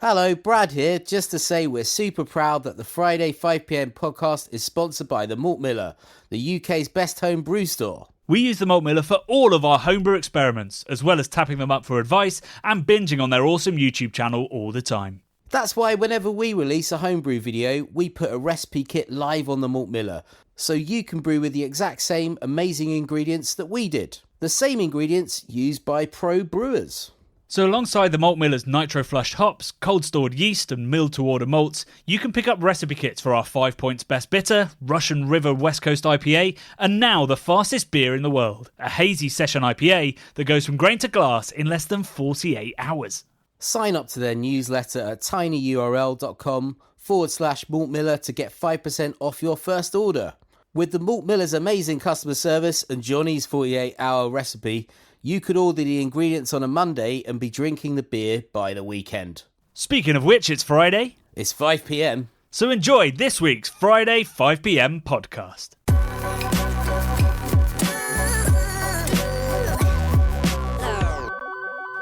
Hello, Brad here, just to say we're super proud that the Friday 5pm podcast is sponsored by the Malt Miller, the UK's best home brew store. We use the Malt Miller for all of our homebrew experiments, as well as tapping them up for advice and binging on their awesome YouTube channel all the time. That's why whenever we release a homebrew video, we put a recipe kit live on the Malt Miller, so you can brew with the exact same amazing ingredients that we did. The same ingredients used by pro brewers. So alongside the Malt Miller's nitro-flushed hops, cold-stored yeast and milled-to-order malts, you can pick up recipe kits for our 5 Points Best Bitter, Russian River West Coast IPA, and now the fastest beer in the world, a hazy session IPA that goes from grain to glass in less than 48 hours. Sign up to their newsletter at tinyurl.com/Malt Miller to get 5% off your first order. With the Malt Miller's amazing customer service and Johnny's 48-hour recipe, you could order the ingredients on a Monday and be drinking the beer by the weekend. Speaking of which, it's Friday. It's 5pm. So enjoy this week's Friday 5pm podcast.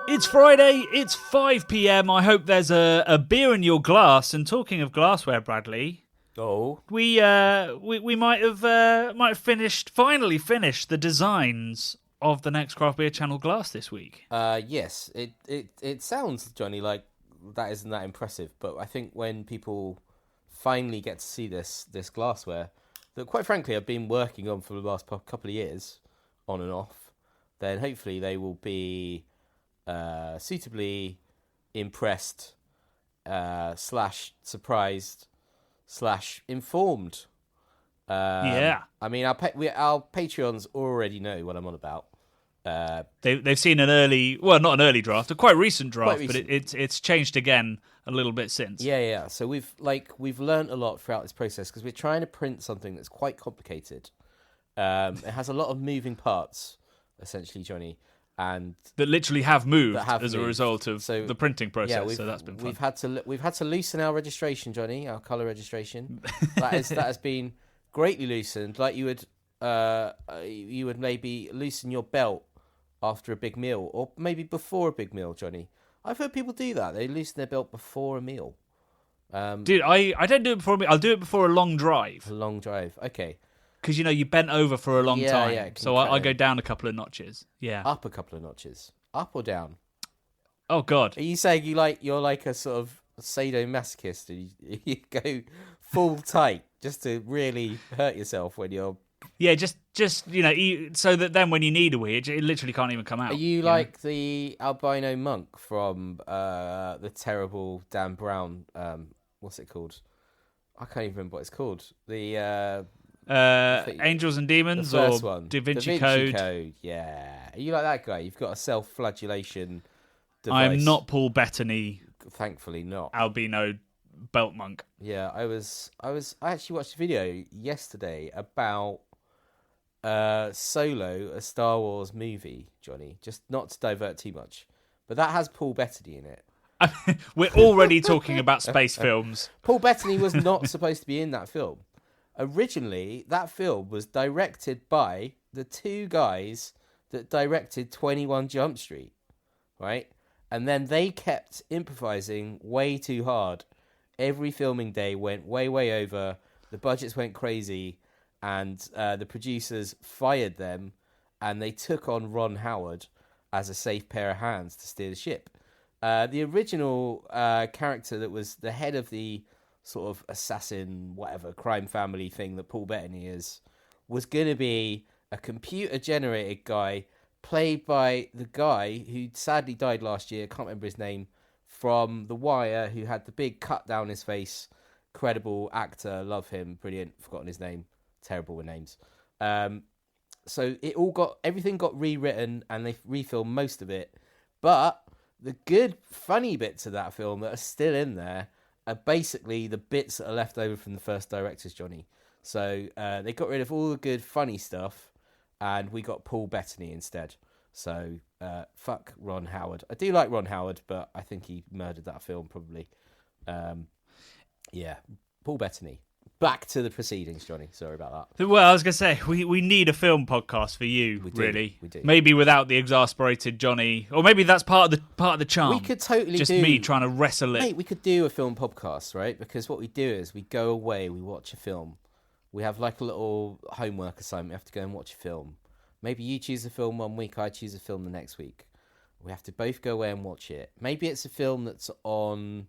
It's Friday, it's 5pm. I hope there's a beer in your glass. And talking of glassware, Bradley, we might have finally finished the designs of the next Craft Beer Channel glass this week. Yes, it sounds, Johnny, like that isn't that impressive, but I think when people finally get to see this glassware that, quite frankly, I've been working on for the last couple of years, on and off, then hopefully they will be suitably impressed, /surprised, /informed. Yeah. I mean, our Patreons already know what I'm on about. They've seen an early, well, not an early draft, a quite recent draft, but it's changed again a little bit since. Yeah. So we've learnt a lot throughout this process because we're trying to print something that's quite complicated. It has a lot of moving parts, essentially, Johnny, and that literally have moved as a result of the printing process. Yeah, so that's been fun. We've had to loosen our registration, Johnny, our colour registration. that has been greatly loosened. Like you would maybe loosen your belt after a big meal, or maybe before a big meal, Johnny. I've heard people do that. They loosen their belt before a meal. Dude, I don't do it before a meal. I'll do it before a long drive. A long drive, okay. Because, you bent over for a long time. Yeah, so I go down a couple of notches. Yeah. Up a couple of notches. Up or down? Oh, God. Are you saying you're like a sort of sadomasochist and you go full tight just to really hurt yourself when you're... Yeah, just so that then when you need a wee, it literally can't even come out. Are you like the albino monk from the terrible Dan Brown, what's it called? I can't even remember what it's called. The... Angels and Demons, the first or one. Da Vinci Code, yeah. Are you like that guy? You've got a self-flagellation device. I am not Paul Bettany. Thankfully not. Albino belt monk. Yeah, I actually watched a video yesterday about Solo, a Star Wars movie, Johnny. Just not to divert too much, but that has Paul Bettany in it. We're already talking about space films. Paul Bettany was not supposed to be in that film. Originally, that film was directed by the two guys that directed 21 Jump Street, right? And then they kept improvising way too hard. Every filming day went way over. The budgets went crazy, and the producers fired them, and they took on Ron Howard as a safe pair of hands to steer the ship. The original character that was the head of the sort of assassin, whatever, crime family thing that Paul Bettany is, was going to be a computer-generated guy played by the guy who sadly died last year, can't remember his name, from The Wire, who had the big cut down his face, credible actor, love him, brilliant, forgotten his name, terrible with names. So everything got rewritten and they refilmed most of it, but the good, funny bits of that film that are still in there are basically the bits that are left over from the first directors, Johnny. So they got rid of all the good, funny stuff, and we got Paul Bettany instead. So fuck Ron Howard. I do like Ron Howard, but I think he murdered that film probably. Yeah, Paul Bettany. back to the proceedings, Johnny. Sorry about that. Well, I was going to say, we need a film podcast for you, really. We do. Maybe without the exasperated Johnny, or maybe that's part of the charm. We could totally just do... me trying to wrestle it. Mate, we could do a film podcast, right? Because what we do is we go away, we watch a film. We have like a little homework assignment. We have to go and watch a film. Maybe you choose a film one week, I choose a film the next week. We have to both go away and watch it. Maybe it's a film that's on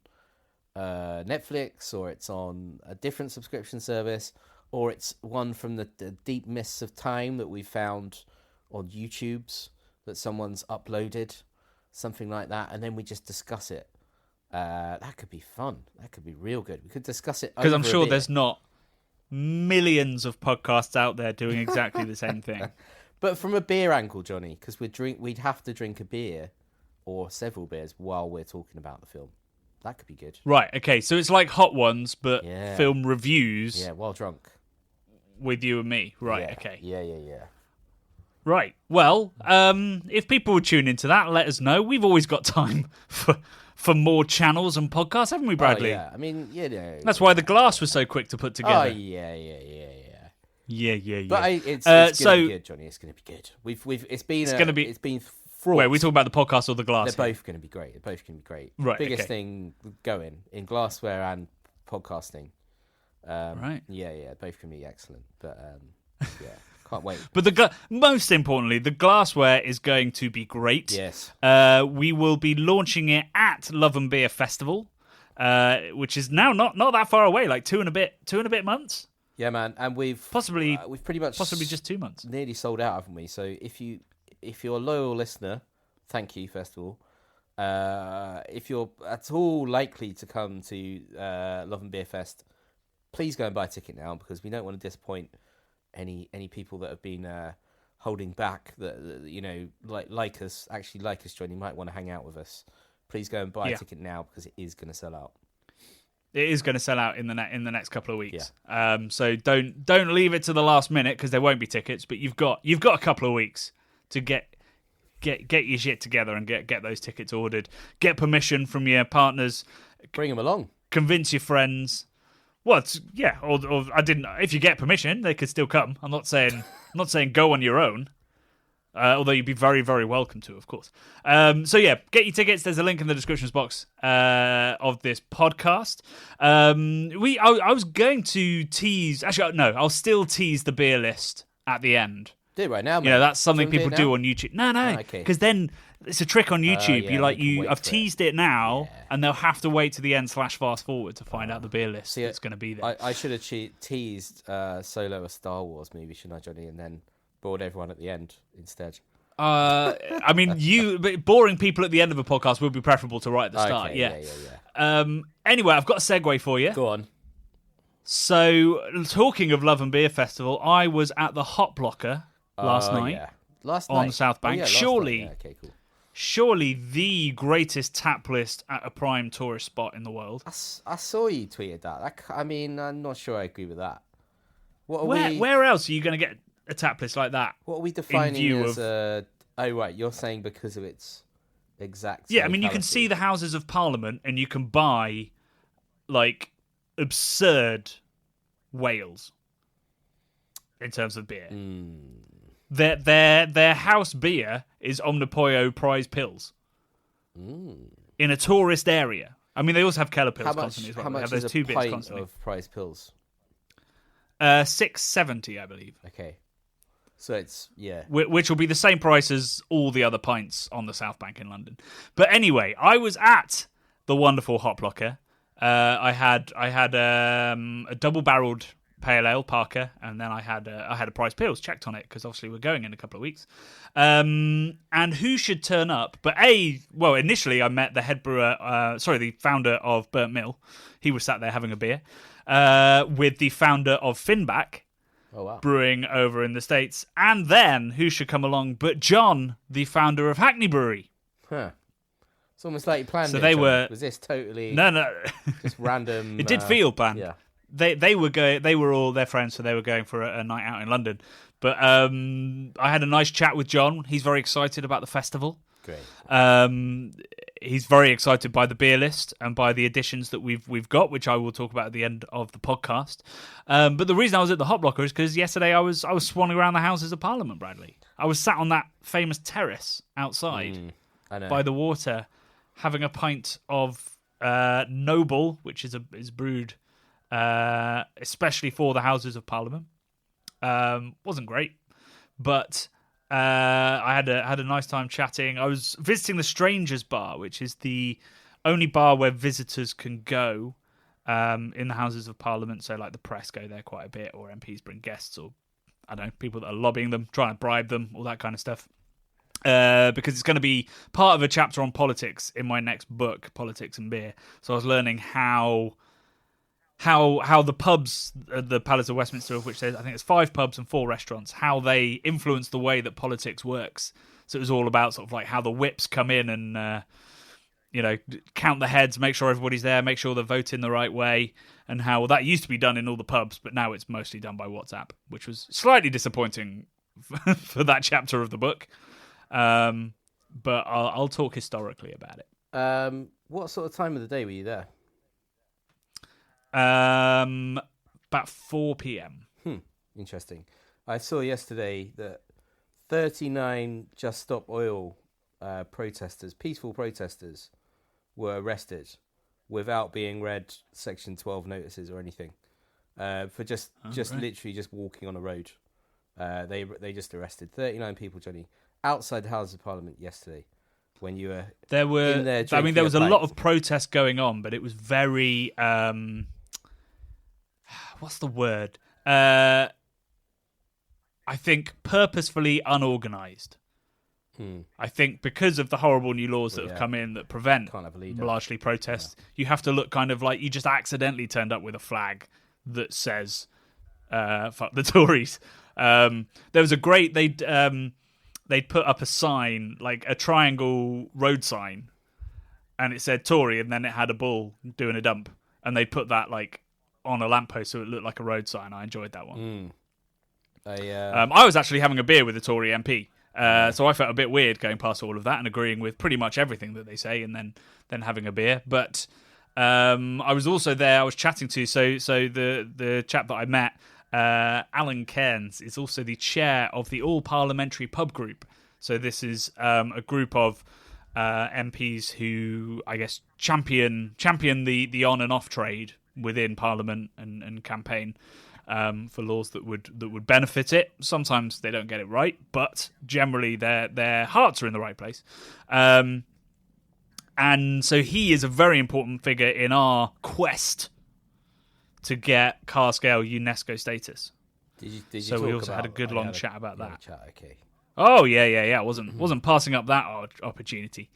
Netflix, or it's on a different subscription service, or it's one from the deep mists of time that we found on YouTube's that someone's uploaded, something like that, and then we just discuss it. That could be fun. That could be real good. We could discuss it because I'm sure there's not millions of podcasts out there doing exactly the same thing. But from a beer angle, Johnny, because we'd have to drink a beer or several beers while we're talking about the film. That could be good. Right, okay, so it's like Hot Ones, but Yeah. film reviews Yeah, while drunk. with you and me. Right, Yeah. okay. Yeah. Right, well, if people would tune into that, let us know. We've always got time for more channels and podcasts, haven't we, Bradley? Oh, yeah, I mean, you know. That's why The Glass was so quick to put together. Oh, yeah. Yeah. But it's going to be good, Johnny. It's going to be good. It's been fraught. Wait, we talk about the podcast or The Glass? They're both going to be great. Right, Biggest okay. thing going in glassware and podcasting. Right. Yeah. Both can be excellent. But yeah, can't wait. But most importantly, the glassware is going to be great. Yes. We will be launching it at Love and Beer Festival, which is now not that far away, like two and a bit months. Yeah, man, and we've pretty much possibly just 2 months. Nearly sold out, haven't we? So if you're a loyal listener, thank you, first of all. If you're at all likely to come to Love and Beer Fest, please go and buy a ticket now, because we don't want to disappoint any people that have been holding back. That you know, like us, John. You might want to hang out with us. Please go and buy a ticket now, because it is going to sell out. It is going to sell out in the next couple of weeks. Yeah. So don't leave it to the last minute, because there won't be tickets. But you've got a couple of weeks to get your shit together and get those tickets ordered. Get permission from your partners. Bring them along. Convince your friends. Well, or I didn't. If you get permission, they could still come. I'm not saying go on your own. Although you'd be very, very welcome to, of course. So yeah, get your tickets. There's a link in the descriptions box of this podcast. I was going to tease. Actually, no, I'll still tease the beer list at the end. Do it right now, man. You know, that's something people do on YouTube. No, because then it's a trick on YouTube. I've teased it now, and they'll have to wait to the end /fast forward to find out the beer list that's going to be there. I should have teased Solo a Star Wars movie, shouldn't I, Johnny? And then bored everyone at the end instead. I mean, but boring people at the end of a podcast would be preferable to right at the start. Okay, yeah. Anyway, I've got a segue for you. Go on. So, talking of Love and Beer Festival, I was at the Hot Blocker last night. Yeah. Last on night the South Bank. Surely. Okay, cool. Surely the greatest tap list at a prime tourist spot in the world. I saw you tweeted that. I mean, I'm not sure I agree with that. Where else are you going to get a tap list like that? What are we defining as oh, right, you're saying because of its exact... Yeah, I mean, you can see the Houses of Parliament and you can buy, like, absurd whales in terms of beer. Their house beer is Omnipoyo Prize Pills in a tourist area. I mean, they also have Keller Pills constantly as well. How much they have is those two a bits pint constantly. of Prize Pills? $6.70, I believe. Okay. So it's, yeah. Which will be the same price as all the other pints on the South Bank in London. But anyway, I was at the wonderful Hot Blocker. I had a double-barreled pale ale, Parker, and then I had a Prize Pills, checked on it, because obviously we're going in a couple of weeks. And who should turn up? But initially I met the head brewer, the founder of Burnt Mill. He was sat there having a beer with the founder of Finback. Oh, wow. Brewing over in the States. And then, who should come along but John, the founder of Hackney Brewery. Huh. It's almost like you planned so it, they John. were... Was this totally... No. just random... It did feel planned. Yeah. They were all their friends, so they were going for a night out in London. But I had a nice chat with John. He's very excited about the festival. Great. he's very excited by the beer list and by the additions that we've got, which I will talk about at the end of the podcast. But the reason I was at the Hop Locker is because yesterday I was swanning around the Houses of Parliament, Bradley. I was sat on that famous terrace outside by the water, having a pint of Noble, which is brewed especially for the Houses of Parliament. Wasn't great, but I had a nice time chatting. I was visiting the Strangers Bar, which is the only bar where visitors can go in the Houses of Parliament. So, like, the press go there quite a bit, or MPs bring guests, or I don't know, people that are lobbying them, trying to bribe them, all that kind of stuff. Because it's going to be part of a chapter on politics in my next book, Politics and Beer. So I was learning how the pubs, the Palace of Westminster, of which I think there's 5 pubs and 4 restaurants, how they influence the way that politics works. So it was all about sort of like how the whips come in and count the heads, make sure everybody's there, make sure they're voting the right way, and how that used to be done in all the pubs, but now it's mostly done by WhatsApp, which was slightly disappointing for that chapter of the book. But I'll talk historically about it. What sort of time of the day were you there? About 4 p.m. Interesting. I saw yesterday that 39 Just Stop Oil protesters, peaceful protesters, were arrested without being read Section 12 notices or anything, for just literally just walking on a road. They just arrested 39 people, Johnny, outside the House of Parliament yesterday. When you were in there, there was a lot of protest going on, but it was very what's the word? I think purposefully unorganised. I think because of the horrible new laws that have come in that prevent largely protests, you have to look kind of like you just accidentally turned up with a flag that says "fuck the Tories." There was a great they'd put up a sign, like a triangle road sign, and it said Tory, and then it had a bull doing a dump, and they put that like on a lamppost so it looked like a road sign. I enjoyed that one. I was actually having a beer with a Tory MP, so I felt a bit weird going past all of that and agreeing with pretty much everything that they say, and then having a beer. But I was also there. I was chatting to so the chap that I met. Alan Cairns is also the chair of the All Parliamentary Pub Group. So this is a group of MPs who, I guess, champion the on and off trade within Parliament and campaign for laws that would benefit it. Sometimes they don't get it right, but generally their hearts are in the right place. And so he is a very important figure in our quest to get Carscale UNESCO status. Did you so we also had a good long chat about that. Okay. Oh yeah. I wasn't passing up that opportunity.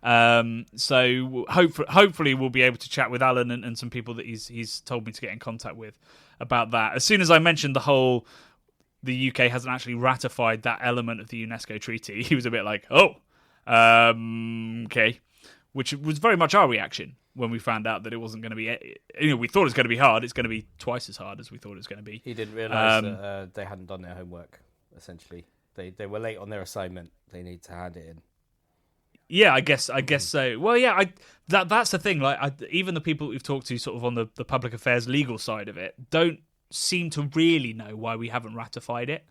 So hopefully we'll be able to chat with Alan and some people that he's told me to get in contact with about that. As soon as I mentioned the UK hasn't actually ratified that element of the UNESCO treaty, he was a bit like, okay, which was very much our reaction. When we found out that it wasn't going to be, we thought it was going to be hard. It's going to be twice as hard as we thought it was going to be. He didn't realise that they hadn't done their homework. Essentially, they were late on their assignment. They need to hand it in. Yeah, I guess so. Well, yeah, that's the thing. Like, even the people we've talked to, sort of on the public affairs legal side of it, don't seem to really know why we haven't ratified it.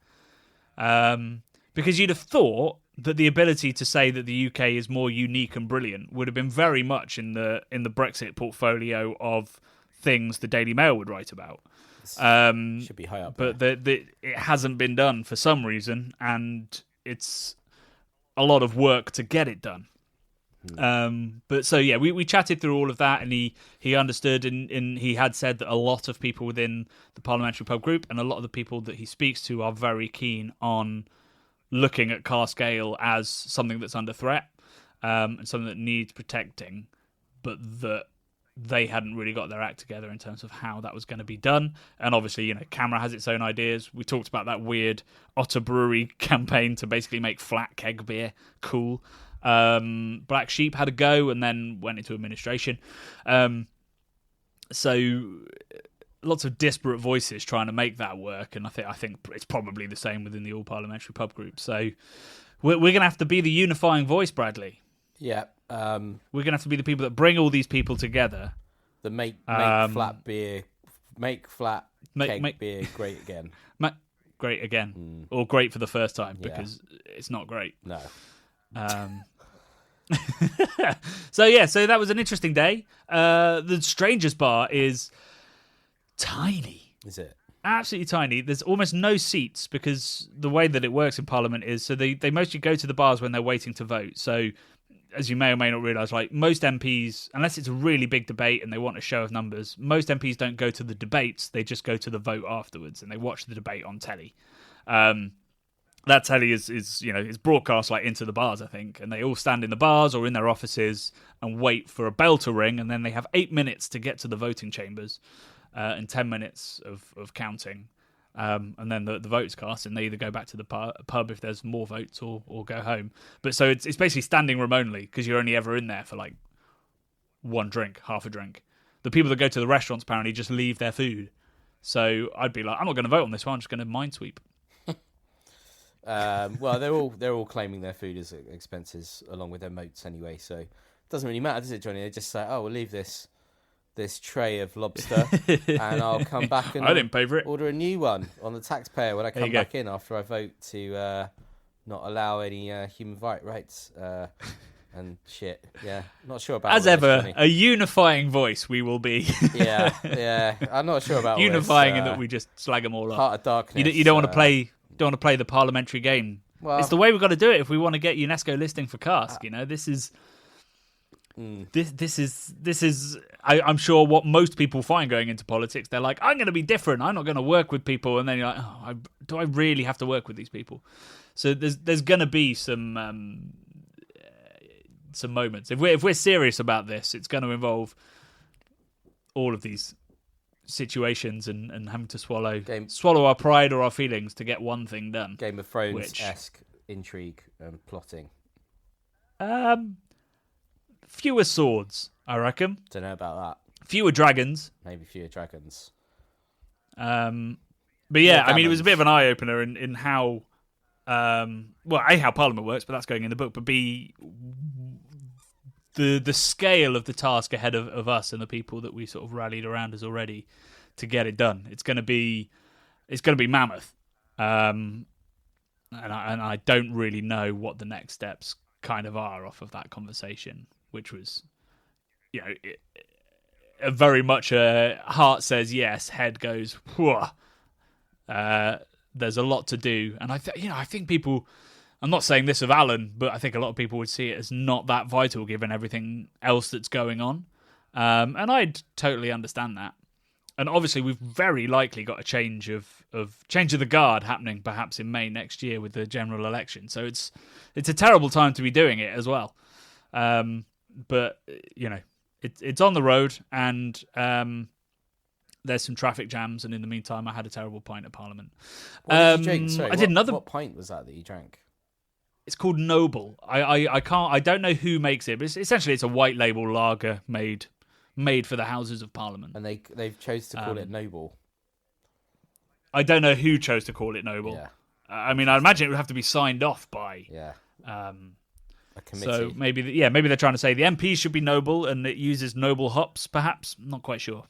Because you'd have thought that the ability to say that the UK is more unique and brilliant would have been very much in the Brexit portfolio of things the Daily Mail would write about. Should be high up, but it hasn't been done for some reason, and it's a lot of work to get it done. But so yeah, we chatted through all of that, and he understood, and he had said that a lot of people within the Parliamentary Pub Group and a lot of the people that he speaks to are very keen on looking at Carscale as something that's under threat, and something that needs protecting, but that they hadn't really got their act together in terms of how that was going to be done. And obviously, CAMRA has its own ideas. We talked about that weird Otter Brewery campaign to basically make flat keg beer cool. Black Sheep had a go and then went into administration. So lots of disparate voices trying to make that work, and I think it's probably the same within the All Parliamentary Pub Group. So we're going to have to be the unifying voice, Bradley. Yeah, We're gonna have to be the people that bring all these people together. The make flat beer, keg make beer great again. Great again, or great for the first time, because it's not great. No. So that was an interesting day. The Strangers Bar is tiny. Is it? Absolutely tiny. There's almost no seats because the way that it works in Parliament is so they mostly go to the bars when they're waiting to vote. So as you may or may not realise, like most MPs, unless it's a really big debate and they want a show of numbers, most MPs don't go to the debates. They just go to the vote afterwards and they watch the debate on telly. That telly is broadcast like into the bars, I think, and they all stand in the bars or in their offices and wait for a bell to ring, and then they have 8 minutes to get to the voting chambers and 10 minutes of counting. And then the votes cast, and they either go back to the pub if there's more votes or go home. But so it's basically standing room only because you're only ever in there for like one drink, half a drink. The people that go to the restaurants apparently just leave their food. So I'd be like, I'm not going to vote on this one. I'm just going to minesweep. Well, they're all claiming their food as expenses along with their moats anyway. So it doesn't really matter, does it, Johnny? They just say, "Oh, we'll leave this tray of lobster, and I'll come back and I didn't pay for it. Order a new one on the taxpayer when I come back in after I vote to not allow any human rights and shit." Yeah, not sure about as ever a unifying voice. We will be. yeah. I'm not sure about unifying in that we just slag them all up. Heart of Darkness. You don't want to play. Don't want to play the parliamentary game. Well, it's the way we've got to do it if we want to get UNESCO listing for cask. This is. This is. I'm sure what most people find going into politics. They're like, I'm going to be different. I'm not going to work with people. And then you're like, do I really have to work with these people? So there's going to be some moments. If we're serious about this, it's going to involve all of these situations and having to swallow our pride or our feelings to get one thing done. Game of Thrones-esque intrigue and plotting. Fewer swords, I reckon. Don't know about that. Fewer dragons. Maybe fewer dragons. But yeah, I mean, it was a bit of an eye opener in how, how Parliament works, but that's going in the book. But B, the scale of the task ahead of us and the people that we sort of rallied around us already to get it done. It's going to be mammoth. And I don't really know what the next steps kind of are off of that conversation, which was, very much a heart says yes, head goes, whoa. There's a lot to do. And I think people, I'm not saying this of Alan, but I think a lot of people would see it as not that vital given everything else that's going on. And I'd totally understand that. And obviously we've very likely got a change of the guard happening perhaps in May next year with the general election. So it's a terrible time to be doing it as well. But it's on the road, and there's some traffic jams, and in the meantime I had a terrible pint at Parliament. What did you drink? Sorry, I did another. What pint was that you drank? It's called Noble. I don't know who makes it, but essentially it's a white label lager made for the Houses of Parliament. And they've chose to call it Noble. I don't know who chose to call it Noble. Yeah. I mean, I imagine it would have to be signed off by a committee. So maybe they're trying to say the MPs should be noble and it uses noble hops, perhaps. I'm not quite sure.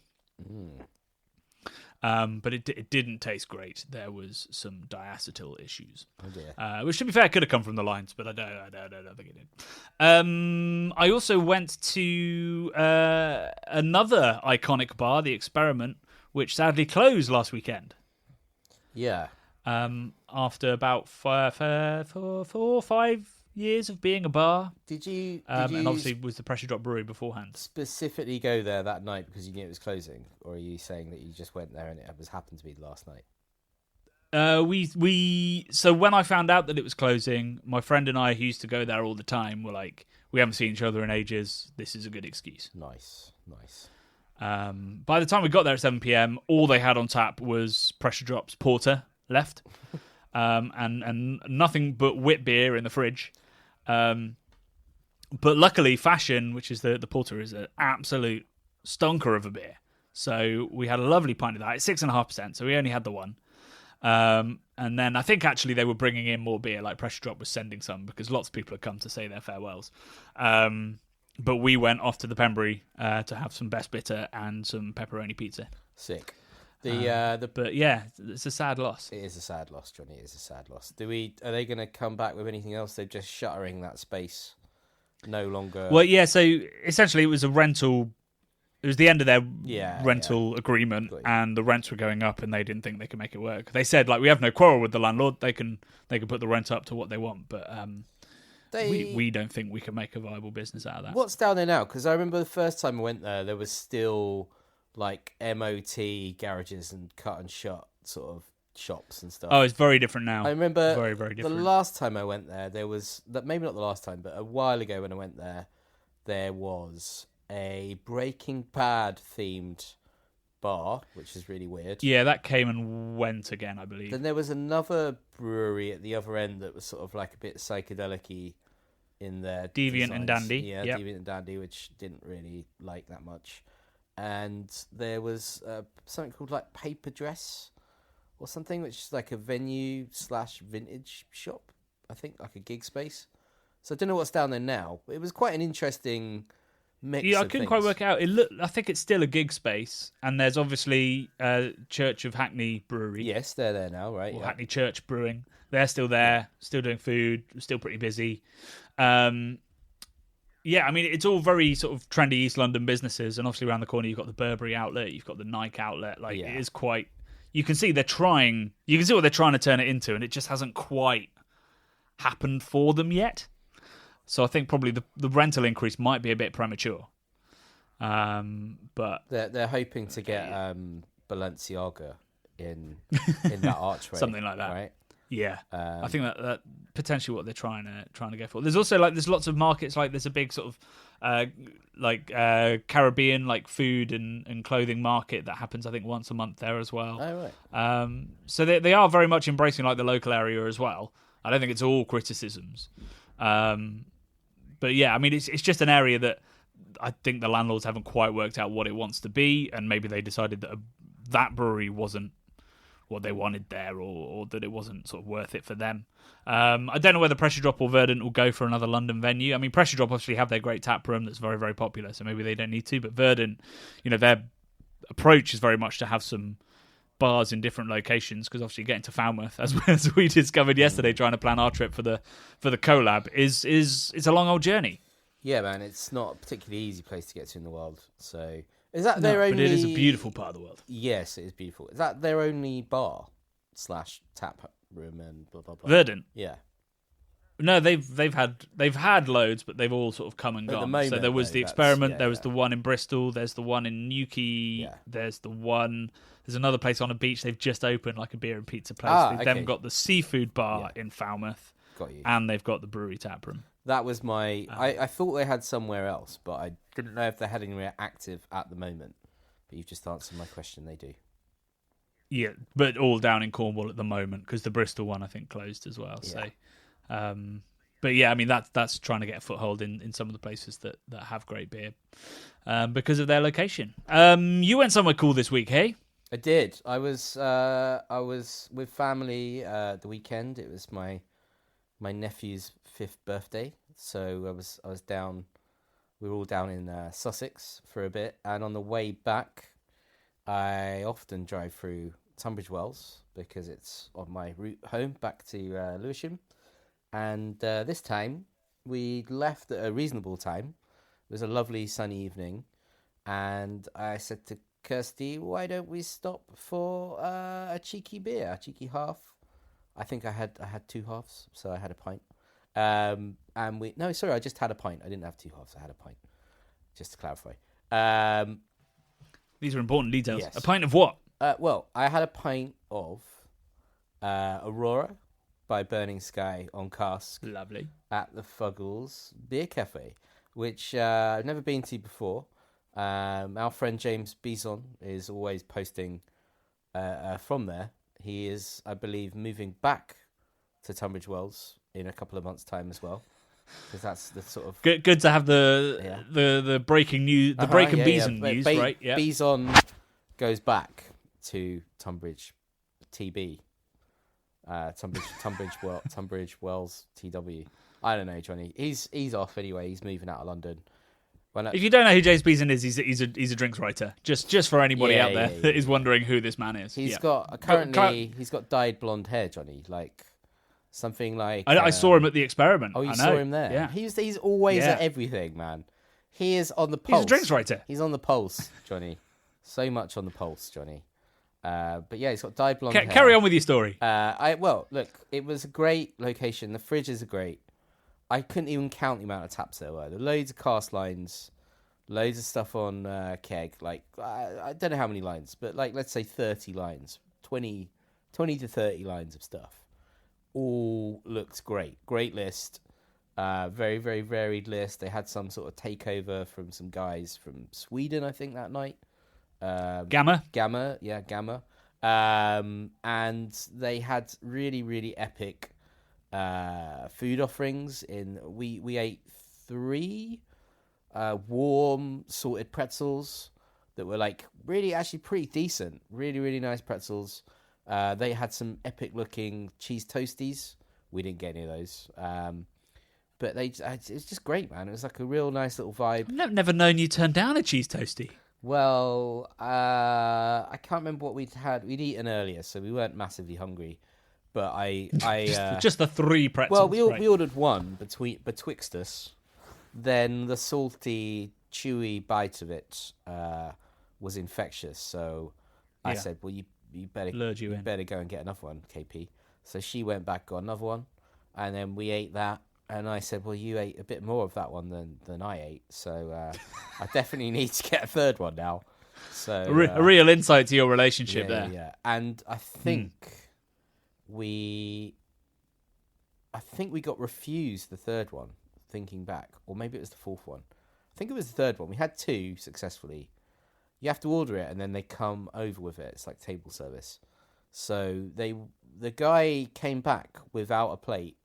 But it didn't taste great. There was some diacetyl issues. Oh dear. Which, to be fair, could have come from the lines, but I don't think it did. I also went to another iconic bar, The Experiment, which sadly closed last weekend. Yeah. After about 4 or 5 years of being a bar. Did you and obviously was the Pressure Drop Brewery beforehand. Specifically go there that night because you knew it was closing? Or are you saying that you just went there and it happened to be the last night? So when I found out that it was closing, my friend and I, who used to go there all the time, were like, we haven't seen each other in ages. This is a good excuse. Nice. By the time we got there at 7 p.m, all they had on tap was Pressure Drop's porter left, and nothing but wit beer in the fridge. But luckily, Fashion, which is the porter, is an absolute stonker of a beer. So we had a lovely pint of that. It's 6.5%, so we only had the one. And then I think actually they were bringing in more beer, like Pressure Drop was sending some because lots of people had come to say their farewells. But we went off to the Pembury to have some best bitter and some pepperoni pizza. Sick. But yeah, it's a sad loss. It is a sad loss, Johnny. It is a sad loss. Are they going to come back with anything else? They're just shuttering that space. No longer. Well, yeah. So essentially, it was a rental. It was the end of their rental agreement, and the rents were going up, and they didn't think they could make it work. They said, like, we have no quarrel with the landlord. They can put the rent up to what they want, but we don't think we can make a viable business out of that. What's down there now? Because I remember the first time I went there was still like MOT garages and cut and shut sort of shops and stuff. Oh, it's very different now. I remember very, very different. The last time I went there was maybe not the last time, but a while ago when I went there was a Breaking Bad themed bar, which is really weird. Yeah, that came and went again, I believe. Then there was another brewery at the other end that was sort of like a bit psychedelic-y in their Deviant designs. and Dandy. Yeah, yep. Deviant and Dandy, which didn't really like that much. And there was something called like Paper Dress or something, which is like a venue/vintage shop, I think, like a gig space. So I don't know what's down there now, but it was quite an interesting mix. Yeah, I couldn't quite work out. I think it's still a gig space, and there's obviously Church of Hackney Brewery. Yes, they're there now, right? Or Hackney Church Brewing. They're still there, still doing food, still pretty busy. Yeah, I mean, it's all very sort of trendy East London businesses, and obviously around the corner you've got the Burberry outlet, you've got the Nike outlet. Like, it is quite. You can see they're trying. You can see what they're trying to turn it into, and it just hasn't quite happened for them yet. So I think probably the rental increase might be a bit premature. But they're hoping to get Balenciaga in that archway, something like that, right? Yeah, I think that potentially what they're trying to go for. There's also there's lots of markets, like there's a big sort of Caribbean like food and clothing market that happens, I think, once a month there as well. Oh, right. So they are very much embracing like the local area as well. I don't think it's all criticisms. But yeah, I mean, it's just an area that I think the landlords haven't quite worked out what it wants to be, and maybe they decided that that brewery wasn't what they wanted there, or that it wasn't sort of worth it for them. I don't know whether Pressure Drop or Verdant will go for another London venue. I mean, Pressure Drop obviously have their great tap room that's very, very popular, so maybe they don't need to. But Verdant, their approach is very much to have some bars in different locations, because obviously getting to Falmouth, as we discovered yesterday, trying to plan our trip for the collab is a long old journey. Yeah, man, it's not a particularly easy place to get to in the world. So is that their only? But it is a beautiful part of the world. Yes, it is beautiful. Is that their only bar / tap room and blah blah blah? Verdant. Yeah. No, they've had loads, but they've all sort of come and gone. So there was the Experiment, there was the one in Bristol, there's the one in Newquay, there's another place on a beach they've just opened, like a beer and pizza place. They've then got the seafood bar in Falmouth. Got you. And they've got the brewery tap room. That was my. I thought they had somewhere else, but I didn't know if they had anywhere active at the moment. But you've just answered my question. They do. Yeah, but all down in Cornwall at the moment, because the Bristol one I think closed as well. Yeah. So, but yeah, I mean that's trying to get a foothold in some of the places that have great beer, because of their location. You went somewhere cool this week, hey? I did. I was with family the weekend. It was my nephew's 5th birthday, so I was down. We were all down in Sussex for a bit, and on the way back, I often drive through Tunbridge Wells because it's on my route home back to Lewisham. And this time we left at a reasonable time. It was a lovely sunny evening, and I said to Kirsty, "Why don't we stop for a cheeky beer, a cheeky half?" I think I had 2 halves, so I had a pint. I just had a pint. I didn't have 2 halves. I had a pint, just to clarify. These are important details. Yes. A pint of what? Well, I had a pint of Aurora by Burning Sky on cask. Lovely. At the Fuggles Beer Cafe, which I've never been to before. Our friend James Bison is always posting from there. He is, I believe, moving back to Tunbridge Wells in a couple of months' time as well, because that's the sort of good to have the breaking news, the breaking Bison news, right? Yeah. Bison goes back to Tunbridge TB. Tunbridge Wells TW. I don't know, Johnny. He's off anyway. He's moving out of London. If you don't know who James Beeson is, he's a drinks writer. Just for anybody out there that is wondering who this man is. He's got he's got dyed blonde hair, Johnny. Like something like I saw him at the Experiment. Oh, you saw him there. Yeah, he's always at everything, man. He is on the pulse. He's a drinks writer. He's on the pulse, Johnny. So much on the pulse, Johnny. But yeah, he's got dyed blonde hair. Carry on with your story. Look, it was a great location. The fridges are great. I couldn't even count the amount of taps there were. There were loads of cast lines, loads of stuff on keg. Like I don't know how many lines, but like let's say 30 lines, 20 to 30 lines of stuff. All looked great. Great list. Very, very varied list. They had some sort of takeover from some guys from Sweden, I think, that night. Gamma. Yeah, Gamma. And they had really, really epic food offerings. We ate 3 warm salted pretzels that were like really actually pretty decent. Really, really nice pretzels. They had some epic looking cheese toasties. We didn't get any of those. But it was just great, man. It was like a real nice little vibe. I've never known you turn down a cheese toastie. Well, I can't remember what we'd had. We'd eaten earlier, so we weren't massively hungry. But just the 3 pretzels. Well, we ordered one betwixt us. Then the salty, chewy bite of it was infectious. So I said, "Well, you better go and get another one, KP." So she went back, got another one, and then we ate that. And I said, "Well, you ate a bit more of that one than I ate, so I definitely need to get a third one now." So a real insight to your relationship there. Yeah, and I think we got refused the third one. Thinking back, or maybe it was the fourth one. I think it was the third one. We had 2 successfully. You have to order it, and then they come over with it. It's like table service. So the guy came back without a plate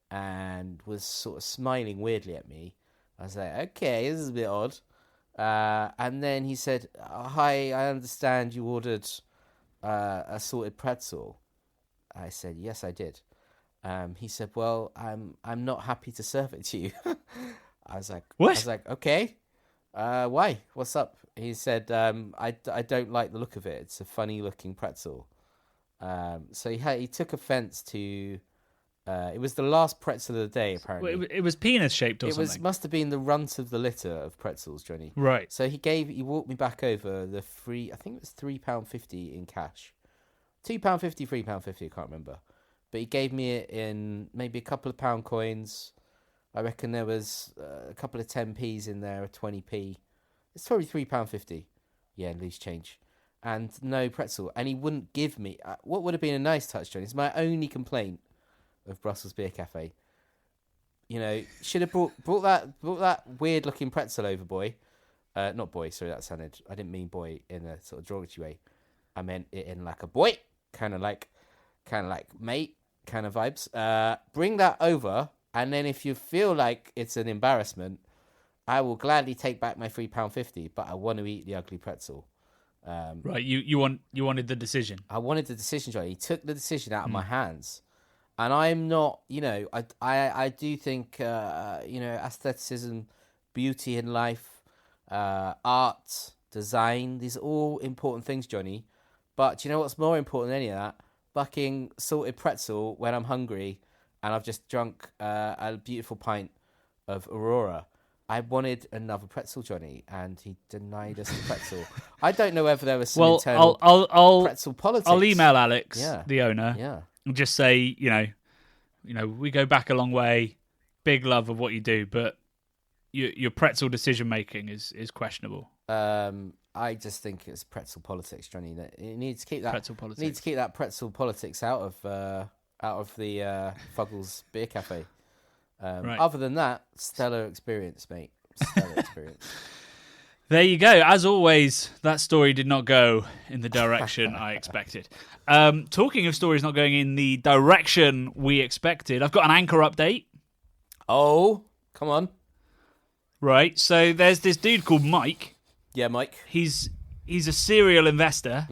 and was sort of smiling weirdly at me. I was like, okay, this is a bit odd. And then he said, "Hi, I understand you ordered a salted pretzel." I said, "Yes, I did." He said, "Well, I'm not happy to serve it to you." I was like, "What?" I was like, "Okay, why? What's up?" He said, I don't like the look of it. It's a funny looking pretzel." So he took offense to. It was the last pretzel of the day, apparently. Well, it was penis shaped or something. It must have been the runt of the litter of pretzels, Johnny. Right. So he walked me back over the I think it was £3.50 in cash. £2.50, £3.50, I can't remember. But he gave me it in maybe a couple of pound coins. I reckon there was a couple of 10p's in there, a 20p. It's probably £3.50. Yeah, loose change. And no pretzel. And he wouldn't give me... what would have been a nice touch, Johnny? It's my only complaint of Brussels Beer Cafe. You know, should have brought that weird looking pretzel over, boy. Not boy, sorry, that sounded... I didn't mean boy in a sort of derogatory way. I meant it in like a boy. Kind of like mate kind of vibes. Bring that over, and then if you feel like it's an embarrassment, I will gladly take back my £3.50, but I want to eat the ugly pretzel. Right, you wanted the decision. I wanted the decision, Johnny. He took the decision out of my hands. And I'm not, I do think, aestheticism, beauty in life, art, design, these are all important things, Johnny. But do you know what's more important than any of that? Bucking salted pretzel when I'm hungry and I've just drunk a beautiful pint of Aurora. I wanted another pretzel, Johnny, and he denied us the pretzel. I don't know whether there was some internal pretzel politics. I'll email Alex, the owner, and just say, we go back a long way, big love of what you do, but your pretzel decision making is questionable. I just think it's pretzel politics, Johnny. You need to keep that pretzel politics. Need to keep that pretzel politics out of the Fuggles Beer Cafe. Right. Other than that, stellar experience, mate. Stellar experience. There you go. As always, that story did not go in the direction I expected. Talking of stories not going in the direction we expected, I've got an anchor update. Oh, come on. Right, so there's this dude called Mike. Yeah, Mike. He's a serial investor.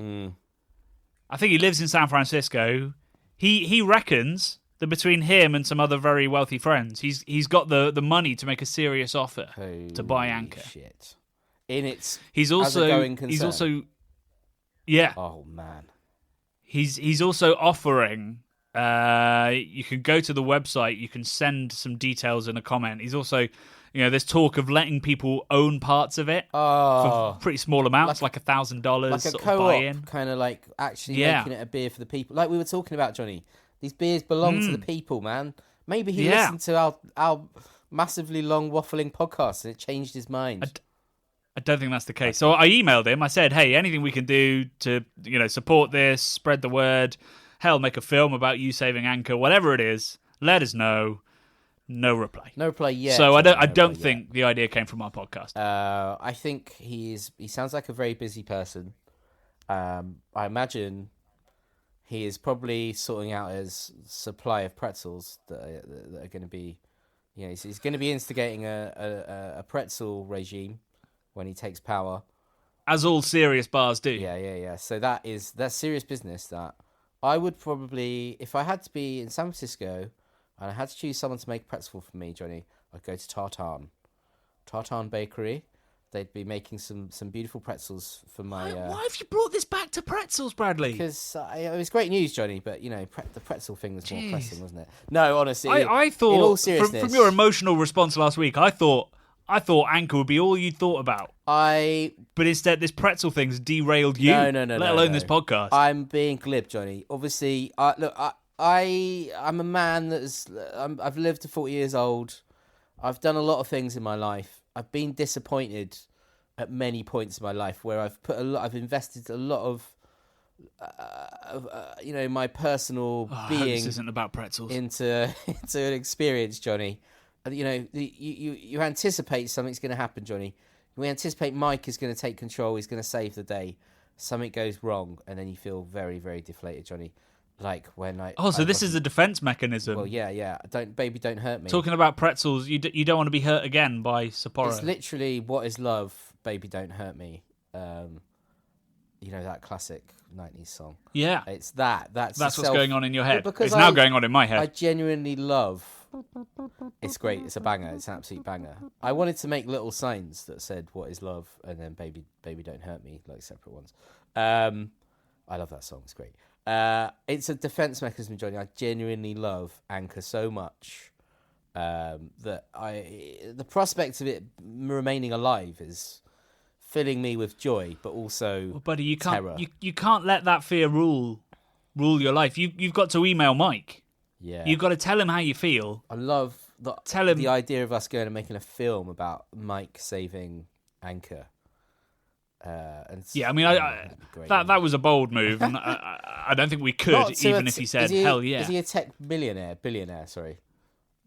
I think he lives in San Francisco. He reckons That between him and some other very wealthy friends, he's got the money to make a serious offer to buy Anchor. Shit. In its He's as a also going concern. he's also yeah. Oh man. He's also offering. You can go to the website. You can send some details in a comment. He's also, there's talk of letting people own parts of it for pretty small amounts, like $1,000 like a sort of co-op, buy-in. kind of like actually making it a beer for the people. Like we were talking about, Johnny. These beers belong to the people, man. Maybe he listened to our massively long waffling podcast and it changed his mind. I don't think that's the case. So I emailed him. I said, hey, anything we can do to, support this, spread the word, hell, make a film about you saving Anchor, whatever it is, let us know. No reply. No reply yet. So I don't think the idea came from our podcast. I think he sounds like a very busy person. I imagine he is probably sorting out his supply of pretzels that are going to be, he's going to be instigating a pretzel regime when he takes power. As all serious bars do. Yeah. So that's serious business. That I would probably, if I had to be in San Francisco and I had to choose someone to make pretzel for me, Johnny, I'd go to Tartan Bakery. They'd be making some beautiful pretzels for my... Why have you brought this back to pretzels, Bradley? Because it was great news, Johnny, but, the pretzel thing was more pressing, wasn't it? No, honestly, I thought, in all seriousness... From your emotional response last week, I thought Anchor would be all you'd thought about. But instead, this pretzel thing's derailed you. No. Let alone this podcast. I'm being glib, Johnny. Obviously, look, I'm a man I've lived to 40 years old. I've done a lot of things in my life. I've been disappointed at many points in my life where I've invested a lot of, my personal being. This isn't about pretzels. Into an experience, Johnny. You anticipate something's going to happen, Johnny. We anticipate Mike is going to take control. He's going to save the day. Something goes wrong, and then you feel very, very deflated, Johnny. Like when this is a defense mechanism. Well, yeah. Don't hurt me. Talking about pretzels, you don't want to be hurt again by Sapporo. It's literally what is love, baby, don't hurt me. That classic 90s song. Yeah, it's that. That's what's going on in your head. Because it's now going on in my head. I genuinely love. It's great. It's a banger. It's an absolute banger. I wanted to make little signs that said "What is love?" and then "Baby, don't hurt me," like separate ones. I love that song. It's great. It's a defense mechanism, Johnny. I genuinely love Anchor so much that the prospect of it remaining alive is filling me with joy, but also buddy, you can't terror. You can't let that fear rule your life. You've got to email Mike. Yeah, you've got to tell him how you feel. I love the idea of us going and making a film about Mike saving Anchor. Yeah, I mean, that was a bold move, and I don't think we could, even if he said, hell yeah. Is he a tech billionaire, sorry?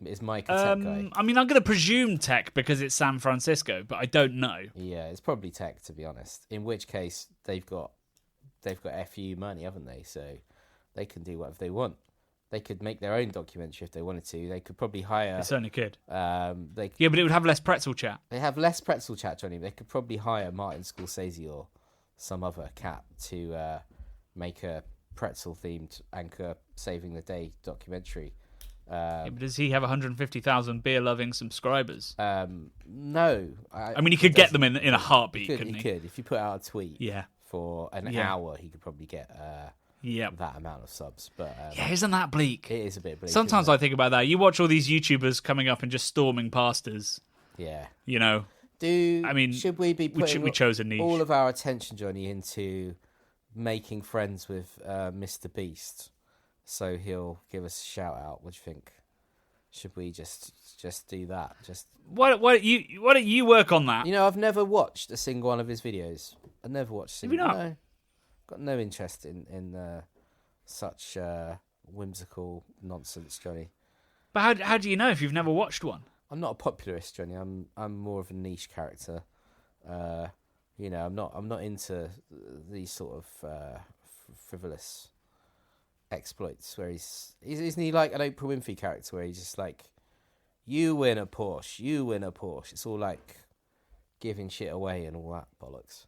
Is Mike a tech guy? I mean, I'm going to presume tech because it's San Francisco, but I don't know. Yeah, it's probably tech, to be honest. In which case, they've got FU money, haven't they? So they can do whatever they want. They could make their own documentary if they wanted to. They could probably hire... They certainly could. Yeah, but it would have less pretzel chat. They have less pretzel chat, Johnny. They could probably hire Martin Scorsese or some other cat to make a pretzel-themed Anchor Saving the Day documentary. But does he have 150,000 beer-loving subscribers? No. I mean, he could get them in a heartbeat, couldn't he? He could. If you put out a tweet for an hour, he could probably get... that amount of subs, but isn't that bleak? It is a bit bleak. Sometimes I think about that. You watch all these YouTubers coming up and just storming past us. Yeah, should we be putting we chose a niche. All of our attention, Johnny, into making friends with Mr. Beast, so he'll give us a shout out? What do you think? Should we just do that? Why don't you work on that? I've never watched a single one of his videos. I've never watched. Have you not? No. Got no interest in such whimsical nonsense, Johnny. But how do you know if you've never watched one? I'm not a popularist, Johnny. I'm more of a niche character. I'm not into these sort of frivolous exploits where isn't he like an Oprah Winfrey character where he's just like, you win a Porsche. It's all like giving shit away and all that bollocks.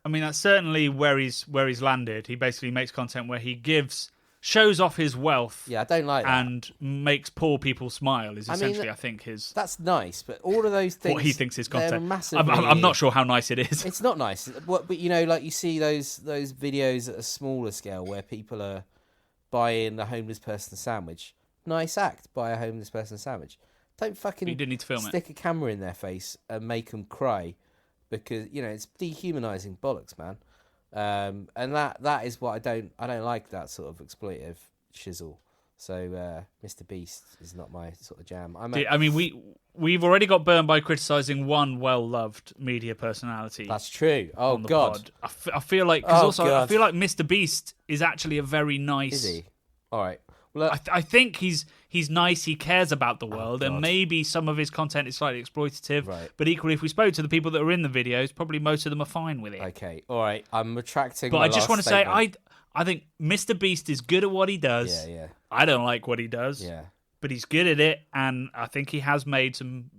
I mean, that's certainly where he's landed. He basically makes content where he gives shows off his wealth. Yeah, I don't like that. And makes poor people smile is essentially, I think, his... That's nice, but all of those things... What he thinks is content. Massively... I'm not sure how nice it is. It's not nice. But like you see those videos at a smaller scale where people are buying a homeless person a sandwich. Nice act, buy a homeless person a sandwich. Don't fucking you didn't need to film stick a camera in their face and make them cry because, it's dehumanising bollocks, man. And that is what I don't like, that sort of exploitative shizzle. So Mr. Beast is not my sort of jam. We've already got burned by criticising one well-loved media personality. That's true. Oh God, pod. I feel like I feel like Mr. Beast is actually a very nice. Is he? All right. Well, I think he's nice. He cares about the world, and maybe some of his content is slightly exploitative. Right. But equally, if we spoke to the people that are in the videos, probably most of them are fine with it. Okay. All right. I'm retracting. But my I just want to say, statement. I think Mr. Beast is good at what he does. Yeah. I don't like what he does. Yeah. But he's good at it, and I think he has made some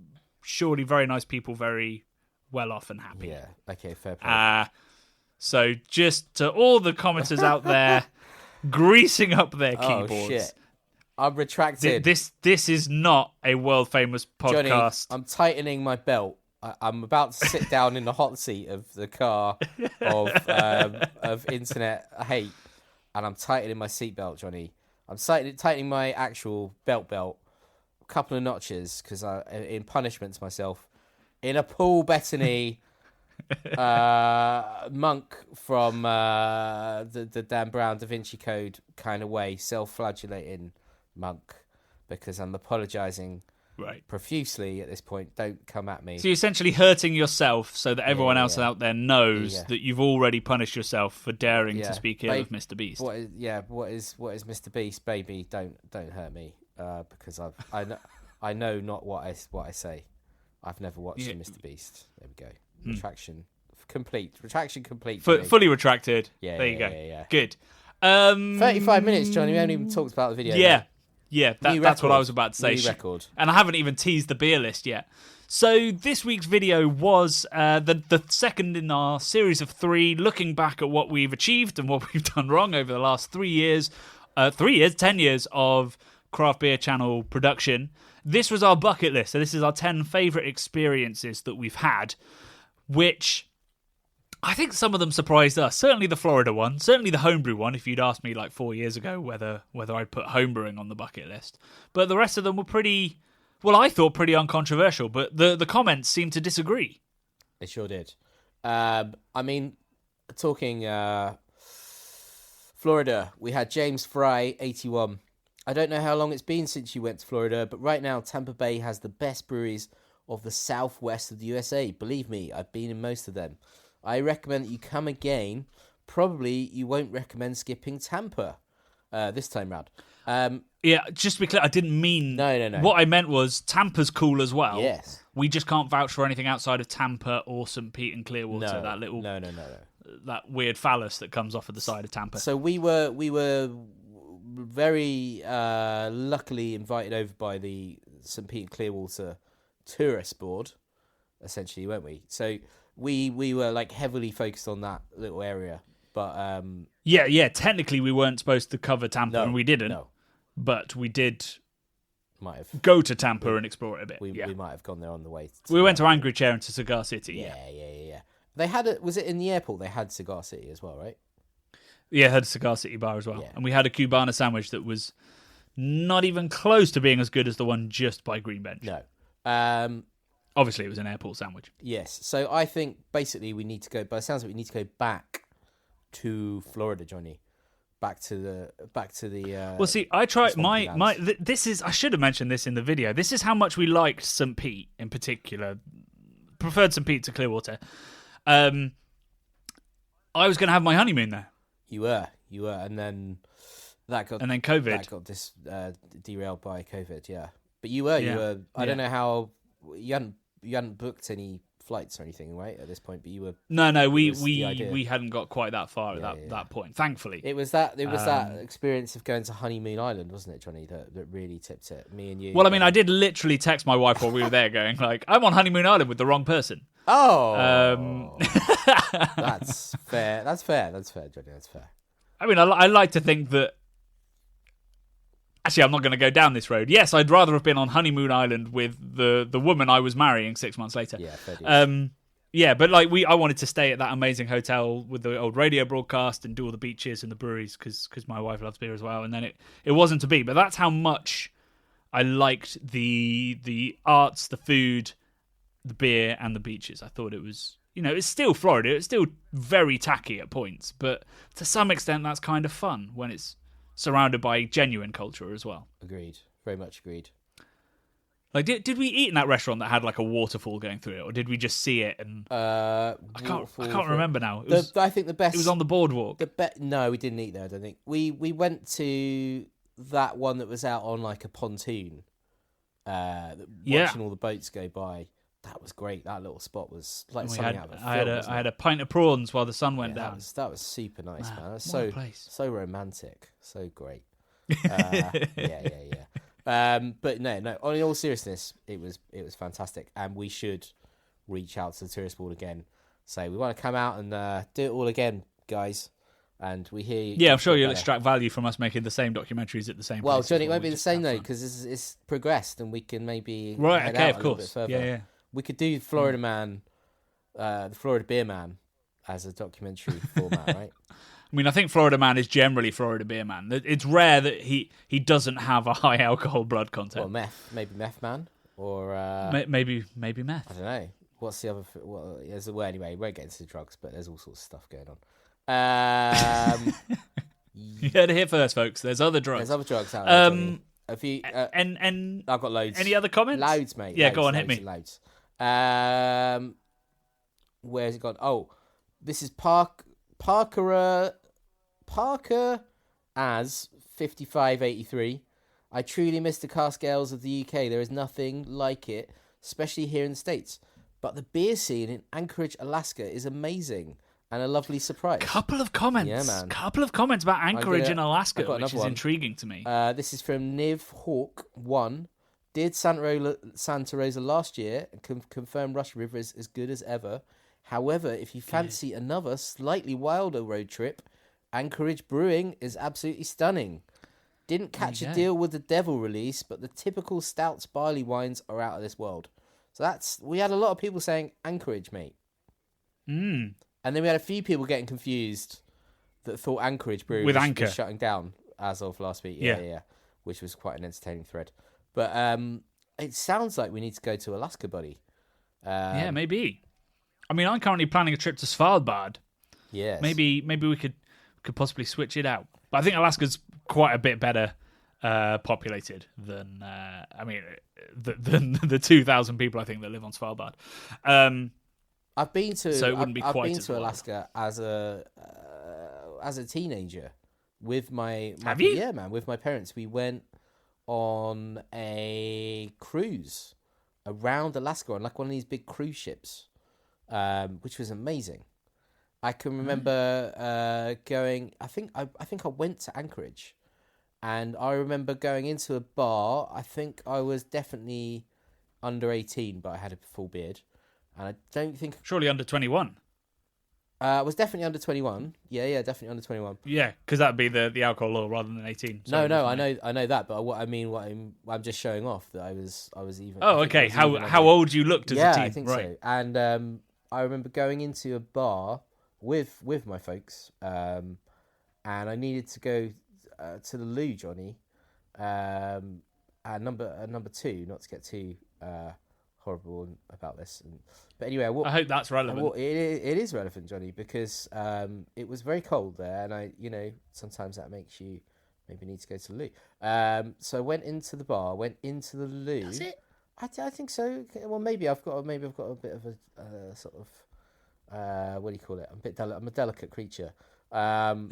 surely very nice people very well off and happy. Yeah. Okay. Fair point. So just to all the commenters out there, greasing up their keyboards. Oh shit. I'm retracted. This is not a world famous podcast. Johnny, I'm tightening my belt. I'm about to sit down in the hot seat of the car of internet hate, and I'm tightening my seatbelt, Johnny. I'm tightening my actual belt, a couple of notches, because in punishment to myself, in a Paul Bettany monk from the Dan Brown Da Vinci Code kind of way, self-flagellating monk, because I'm apologising profusely at this point. Don't come at me. So you're essentially hurting yourself so that everyone else out there knows that you've already punished yourself for daring to speak ill of Mr. Beast. What is Mr. Beast, baby? Don't hurt me, because I know not what I say. I've never watched Mr. Beast. There we go. Retraction complete. Fully retracted. Yeah. There you go. Yeah. Good. 35 minutes, Johnny. We haven't even talked about the video. Yeah, that's what I was about to say. New record. And I haven't even teased the beer list yet. So this week's video was the second in our series of 3, looking back at what we've achieved and what we've done wrong over the last 10 years of Craft Beer Channel production. This was our bucket list. So this is our 10 favourite experiences that we've had, which I think some of them surprised us. Certainly the Florida one, certainly the homebrew one, if you'd asked me like 4 years ago whether I'd put homebrewing on the bucket list. But the rest of them were pretty, I thought pretty uncontroversial, but the comments seemed to disagree. They sure did. Talking Florida, we had James Fry, 81. I don't know how long it's been since you went to Florida, but right now Tampa Bay has the best breweries of the southwest of the USA. Believe me, I've been in most of them. I recommend that you come again. Probably you won't recommend skipping Tampa this time round. Just to be clear, I didn't mean... No. What I meant was Tampa's cool as well. Yes. We just can't vouch for anything outside of Tampa or St. Pete and Clearwater. No. That little... No. That weird phallus that comes off of the side of Tampa. So we were very luckily invited over by the St. Pete and Clearwater Tourist Board, essentially, weren't we? So... We were like heavily focused on that little area, but technically we weren't supposed to cover Tampa, and we didn't. No, but we did. Might have go to Tampa and explore it a bit. We might have gone there on the way. We went to Angry Chair and to Cigar City. Yeah. They had was it in the airport? They had Cigar City as well, right? Yeah, had a Cigar City bar as well, and we had a Cubana sandwich that was not even close to being as good as the one just by Green Bench. No. Obviously, it was an airport sandwich. Yes. So I think basically we need to go. By the sounds of it, we need to go back to Florida, Johnny. Back to the. Well, see, I tried this is. I should have mentioned this in the video. This is how much we liked St. Pete in particular. Preferred St. Pete to Clearwater. I was going to have my honeymoon there. You were, and then COVID. That got derailed by COVID. Yeah, but you were. I don't know how. You hadn't booked any flights or anything, right? At this point, but you were. No. We hadn't got quite that far at that point. Thankfully, it was that experience of going to Honeymoon Island, wasn't it, Johnny? That really tipped it. Me and you. Well, I mean, I did literally text my wife while we were there, going like, "I'm on Honeymoon Island with the wrong person." Oh, that's fair. That's fair, Johnny. That's fair. I mean, I like to think that Actually, I'm not going to go down this road. Yes, I'd rather have been on Honeymoon Island with the woman I was marrying 6 months later. Yeah, fair dues. Yeah, but like I wanted to stay at that amazing hotel with the old radio broadcast and do all the beaches and the breweries because my wife loves beer as well. And then it wasn't to be. But that's how much I liked the arts, the food, the beer, and the beaches. I thought it was, it's still Florida. It's still very tacky at points, but to some extent, that's kind of fun when it's surrounded by genuine culture as well. Agreed. Very much agreed. Like, did we eat in that restaurant that had like a waterfall going through it, or did we just see it? And I can't remember now. I think the best. It was on the boardwalk. No, we didn't eat there. I don't think we went to that one that was out on like a pontoon. Watching all the boats go by. That was great. That little spot was like something out of a film. I had a pint of prawns while the sun went down. That was super nice, man. That was so romantic, so great. Yeah. But no. In all seriousness, it was fantastic, and we should reach out to the tourist board again. Say we want to come out and do it all again, guys. And we hear you. Yeah, I'm sure you'll extract value from us making the same documentaries at the same. Well, Johnny, it won't be the same though because it's progressed, and we can maybe head out of course, a little bit further. Yeah. We could do Florida Man, the Florida Beer Man, as a documentary format, right? I mean, I think Florida Man is generally Florida Beer Man. It's rare that he doesn't have a high alcohol blood content. Well, maybe Meth Man, or maybe meth. I don't know. What's the other? Well, anyway, we won't get into the drugs, but there's all sorts of stuff going on. You heard it here first, folks. There's other drugs. There's other drugs out there. Have you? And I've got loads. Any other comments? Loads, mate. Yeah, go on, hit me. Loads. Where's it gone? Oh, this is Parker as 5583. I truly miss the cask ales of the UK. There is nothing like it, especially here in the States. But the beer scene in Anchorage, Alaska is amazing and a lovely surprise. Couple of comments. Yeah, man. Couple of comments about Anchorage in Alaska, which is intriguing to me. This is from Niv Hawk 1. Did Santa Rosa last year and confirmed Rush River is as good as ever. However, if you fancy another slightly wilder road trip, Anchorage Brewing is absolutely stunning. Didn't catch a deal with the Devil release, but the typical stouts barley wines are out of this world. So we had a lot of people saying Anchorage, mate. And then we had a few people getting confused that thought Anchorage Brewing was shutting down as of last week. Yeah. Which was quite an entertaining thread. But it sounds like we need to go to Alaska, buddy. Yeah, maybe. I mean, I'm currently planning a trip to Svalbard. Yes. Maybe we could possibly switch it out. But I think Alaska's quite a bit better populated than than the 2,000 people I think that live on Svalbard. I've been to so it wouldn't be quite I've been as to wild. Alaska as a teenager with my Have you? Yeah, man, with my parents. We went on a cruise around Alaska on like one of these big cruise ships, which was amazing. I can remember going. I think I went to Anchorage, and I remember going into a bar. I think I was definitely under 18, but I had a full beard, and I don't think Surely under 21. I was definitely under 21. Yeah, definitely under 21. Yeah, because that'd be the alcohol law rather than 18. No, I know that, but I'm just showing off that I was even. Oh, okay. How old you looked as a teen? I think right. so. And I remember going into a bar with my folks, and I needed to go to the loo, Johnny. And number two, not to get too horrible about this, but anyway, I hope that's relevant. It is relevant, Johnny, because it was very cold there, and sometimes that makes you maybe need to go to the loo. So I went into the bar, went into the loo. That's it. I think so. Well, maybe I've got a bit of a sort of what do you call it? I'm a delicate creature. I'm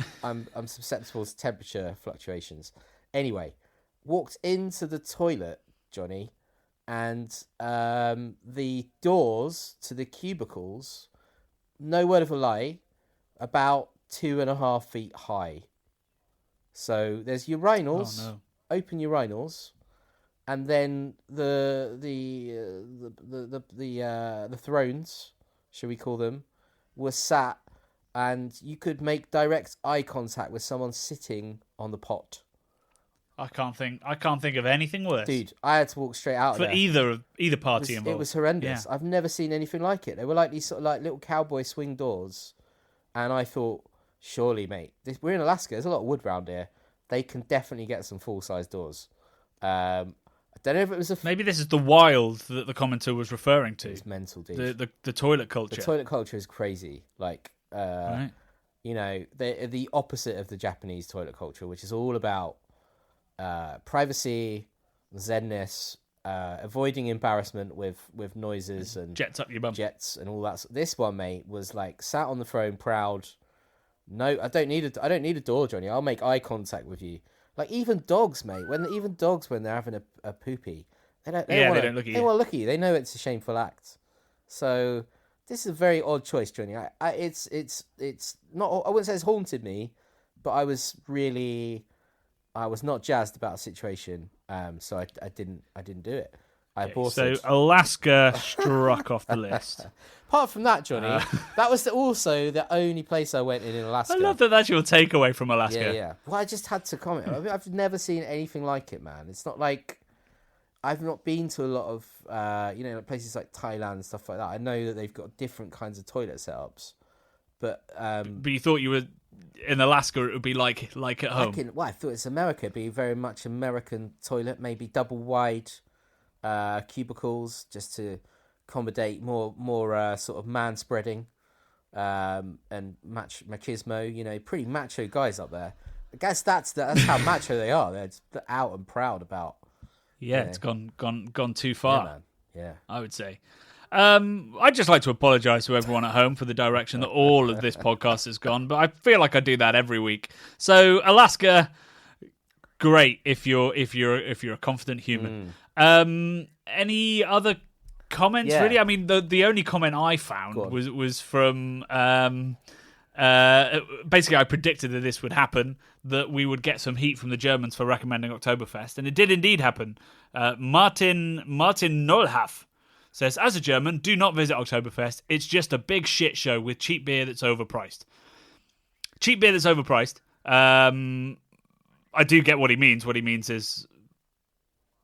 susceptible to temperature fluctuations. Anyway, walked into the toilet, Johnny, and the doors to the cubicles, no word of a lie, about 2.5 feet high. So there's urinals, open urinals, and then the thrones, shall we call them, were sat, and you could make direct eye contact with someone sitting on the pot. I can't think of anything worse. Dude, I had to walk straight out of For there. either party involved. It was horrendous. Yeah. I've never seen anything like it. They were like these sort of like little cowboy swing doors, and I thought, surely, mate, we're in Alaska. There's a lot of wood round here. They can definitely get some full size doors. I don't know if it was Maybe this is the wild that the commenter was referring to. It's mental, dude. The toilet culture. The toilet culture is crazy. Like, Right. you know, they're the opposite of the Japanese toilet culture, which is all about privacy, zenness, avoiding embarrassment with noises and Jets up your bum. jets and all that. This one, mate, was like sat on the throne, proud. No, I don't need a door, Johnny. I'll make eye contact with you. Like even dogs, mate. When they're having a poopy, they don't look at you. They want to look at you. They know it's a shameful act. So this is a very odd choice, Johnny. It's not. I wouldn't say it's haunted me, but I was not jazzed about a situation. So I didn't do it. I aborted. So Alaska struck off the list. Apart from that, Johnny, that was also the only place I went in Alaska. I love that that's your takeaway from Alaska. Yeah. Well, I just had to comment. I've never seen anything like it, man. It's not like I've not been to a lot of places like Thailand and stuff like that. I know that they've got different kinds of toilet setups, but you thought you were in Alaska, it would be like at home. I thought it's America. It'd be very much American toilet, maybe double wide cubicles, just to accommodate more sort of man spreading and machismo. You know, pretty macho guys up there. I guess that's how macho they are. They're just out and proud about. Yeah, it's gone too far. Yeah, man. Yeah, I would say. I'd just like to apologise to everyone at home for the direction that all of this podcast has gone, but I feel like I do that every week. So Alaska, great if you're a confident human. Any other comments? Yeah. Really, I mean, the only comment I found was from basically I predicted that this would happen, that we would get some heat from the Germans for recommending Oktoberfest, and it did indeed happen. Martin Nollhaf says, as a German, do not visit Oktoberfest. It's just a big shit show with cheap beer that's overpriced. Cheap beer that's overpriced. I do get what he means. What he means is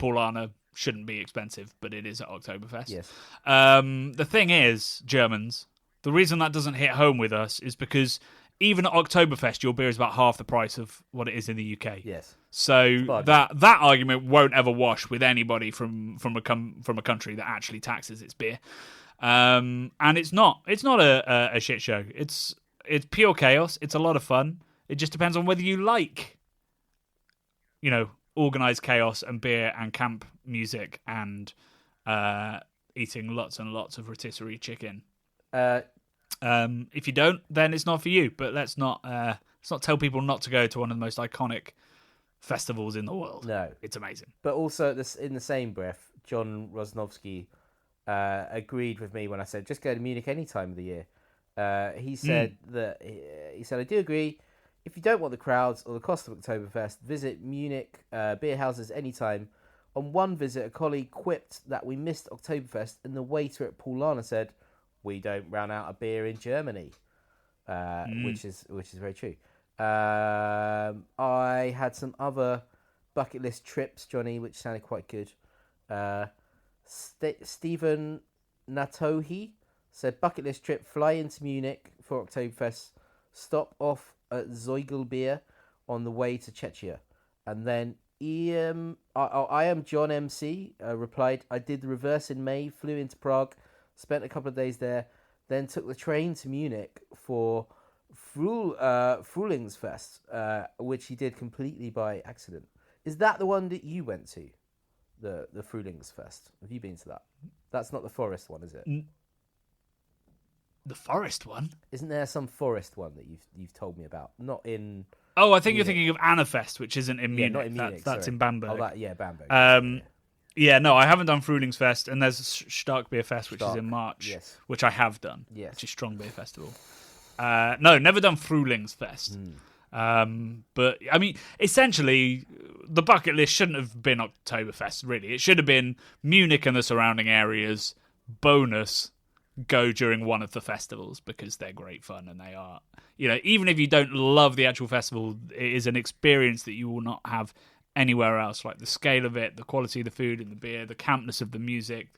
Paulaner shouldn't be expensive, but it is at Oktoberfest. Yes. The thing is, Germans, the reason that doesn't hit home with us is because even at Oktoberfest, your beer is about half the price of what it is in the UK. Yes. So that argument won't ever wash with anybody from a country that actually taxes its beer. And it's not a shit show. It's pure chaos. It's a lot of fun. It just depends on whether you like, organized chaos and beer and camp music and eating lots and lots of rotisserie chicken. If you don't, then it's not for you. But let's not tell people not to go to one of the most iconic festivals in the world. No, it's amazing. But also, in the same breath, John Rosnowski agreed with me when I said just go to Munich any time of the year. He said I do agree. If you don't want the crowds or the cost of Oktoberfest, visit Munich beer houses anytime. On one visit, a colleague quipped that we missed Oktoberfest, and the waiter at Paulaner said, "We don't run out of beer in Germany," which is very true. I had some other bucket list trips, Johnny, which sounded quite good. Stephen Natohi said bucket list trip: fly into Munich for Oktoberfest, stop off at Zeugelbier on the way to Czechia, and then I am John MC replied, I did the reverse in May, flew into Prague, spent a couple of days there, then took the train to Munich for Frühlingsfest, which he did completely by accident. Is that the one that you went to? The Frühlingsfest? Have you been to that? That's not the forest one, is it? The forest one? Isn't there some forest one that you've told me about? Not in... Oh, I think you're thinking of Annafest, which isn't in Munich. Not in Munich. That's in Bamberg. Bamberg. No, I haven't done Frühlingsfest, and there's Starkbierfest, which is in March, which I have done, which is Strong Beer Festival. No, never done Frühlingsfest. But, I mean, essentially, the bucket list shouldn't have been Oktoberfest, really. It should have been Munich and the surrounding areas, bonus, go during one of the festivals, because they're great fun, and they are, even if you don't love the actual festival, it is an experience that you will not have anywhere else. Like the scale of it, the quality of the food and the beer, the campness of the music.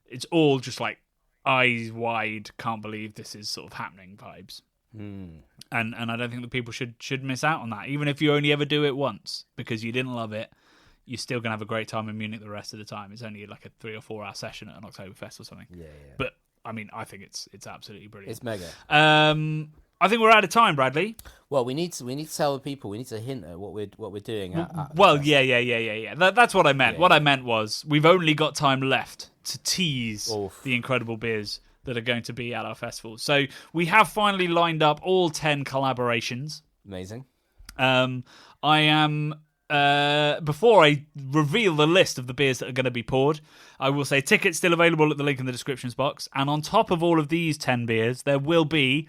It's all just like eyes wide, can't believe this is sort of happening vibes. And I don't think that people should miss out on that. Even if you only ever do it once because you didn't love it, you're still going to have a great time in Munich the rest of the time. It's only like a 3 or 4 hour session at an Oktoberfest or something. Yeah. But, I mean, I think it's absolutely brilliant. It's mega. I think we're out of time, Bradley. Well, we need to tell the people. We need to hint at what we're doing. Yeah. That's what I meant. Yeah. What I meant was we've only got time left to tease Oof. the incredible beers that are going to be at our festival. So we have finally lined up all 10 collaborations. Amazing. I am... before I reveal the list of the beers that are going to be poured, I will say tickets still available at the link in the descriptions box. And on top of all of these 10 beers, there will be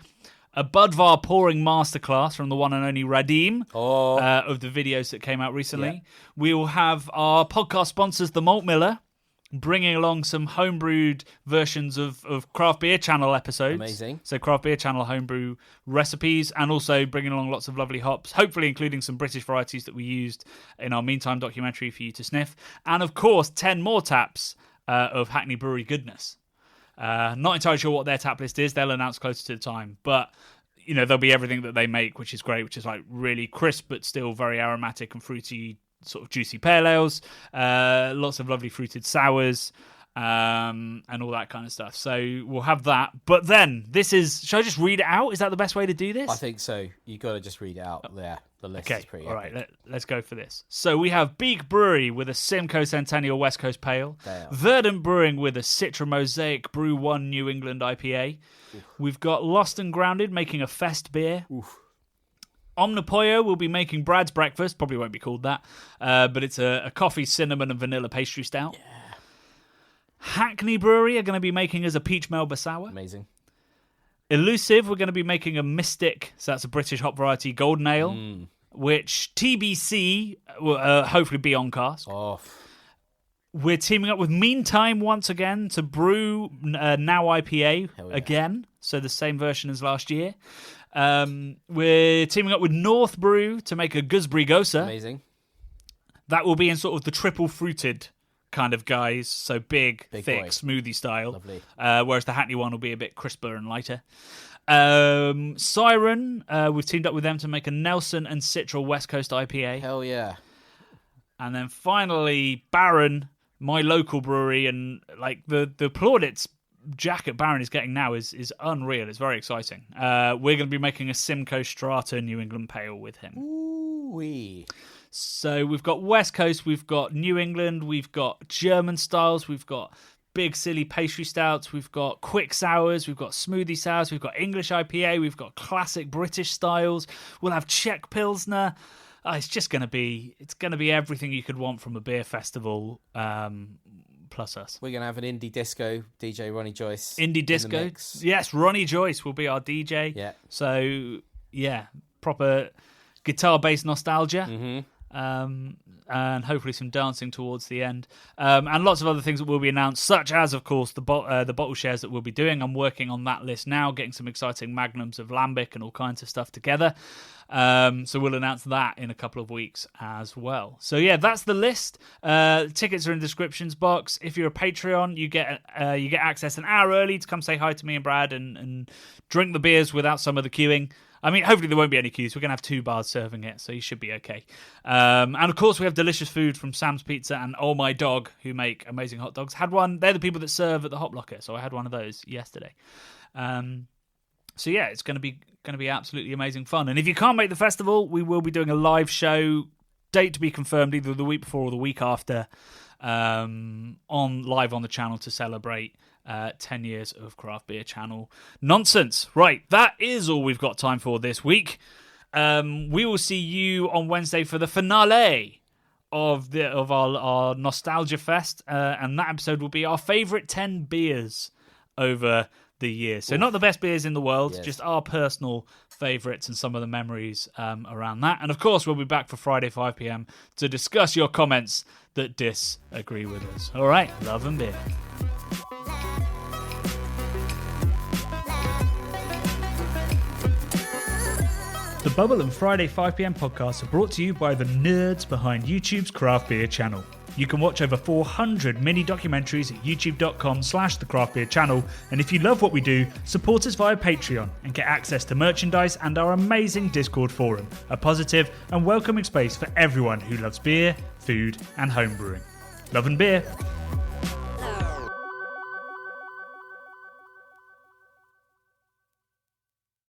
a Budvar pouring masterclass from the one and only Radim of the videos that came out recently. Yeah. We will have our podcast sponsors, the Malt Miller, bringing along some homebrewed versions of Craft Beer Channel episodes. Amazing. So Craft Beer Channel homebrew recipes, and also bringing along lots of lovely hops, hopefully including some British varieties that we used in our Meantime documentary for you to sniff. And of course, 10 more taps of Hackney Brewery goodness. Not entirely sure what their tap list is. They'll announce closer to the time. But, you know, there'll be everything that they make, which is great, which is like really crisp, but still very aromatic and fruity, sort of juicy pale ales, lots of lovely fruited sours, and all that kind of stuff. So we'll have that. But then, should I just read it out? Is that the best way to do this? I think so. You got to just read it out there. The list is pretty all epic. right, let's go for this. So we have Beak Brewery with a Simcoe Centennial West Coast Pale. Damn. Verdant Brewing with a Citra Mosaic Brew 1 New England IPA. Oof. We've got Lost and Grounded making a Fest beer. Oof. Omnipollo will be making Brad's Breakfast. Probably won't be called that. But it's a coffee, cinnamon, and vanilla pastry stout. Yeah. Hackney Brewery are going to be making us a Peach Melba Sour. Amazing. Elusive, we're going to be making a Mystic, so that's a British hop variety golden ale, which TBC will hopefully be on cast. Oh. We're teaming up with Meantime once again to brew Now IPA again, so the same version as last year. We're teaming up with North Brew to make a Gooseberry Gosa. Amazing. That will be in sort of the triple fruited kind of guys, so big thick, boy. smoothie style. Lovely. Whereas the Hackney one will be a bit crisper and lighter. Siren, we've teamed up with them to make a Nelson and Citra West Coast IPA. Hell yeah. And then finally, Baron, my local brewery, and like the plaudits Jack at Baron is getting now is unreal. It's very exciting. We're going to be making a Simcoe Strata New England Pale with him. Ooh-wee. So we've got West Coast, we've got New England, we've got German styles, we've got big silly pastry stouts, we've got quick sours, we've got smoothie sours, we've got English IPA, we've got classic British styles, we'll have Czech Pilsner. It's going to be everything you could want from a beer festival, plus us. We're going to have an indie disco, DJ Ronnie Joyce. Indie disco. Yes, Ronnie Joyce will be our DJ. Yeah. So, yeah, proper guitar-based nostalgia. Mm-hmm. And hopefully some dancing towards the end. And lots of other things that will be announced, such as, of course, the bottle shares that we'll be doing. I'm working on that list now, getting some exciting magnums of Lambic and all kinds of stuff together. So we'll announce that in a couple of weeks as well. So yeah, that's the list. Tickets are in the descriptions box. If you're a Patreon, you get access an hour early to come say hi to me and Brad and drink the beers without some of the queuing. I mean, hopefully there won't be any queues. We're going to have 2 bars serving it, so you should be okay. And of course, we have delicious food from Sam's Pizza and Oh My Dog, who make amazing hot dogs. They're the people that serve at the Hop Locker, so I had one of those yesterday. So yeah, it's going to be absolutely amazing fun. And if you can't make the festival, we will be doing a live show, date to be confirmed, either the week before or the week after, live on the channel to celebrate 10 years of Craft Beer Channel nonsense. Right, that is all we've got time for this week. We will see you on Wednesday for the finale of our Nostalgia Fest, and that episode will be our favourite 10 beers over the year. So not the best beers in the world, just our personal favourites and some of the memories around that. And of course, we'll be back for Friday 5 p.m. to discuss your comments that disagree with us. All right, love and beer. The Bubble and Friday 5pm podcasts are brought to you by the nerds behind YouTube's craft beer channel. You can watch over 400 mini documentaries at youtube.com/the craft beer channel, and if you love what we do, support us via Patreon and get access to merchandise and our amazing Discord forum, a positive and welcoming space for everyone who loves beer, food and homebrewing. Love and beer.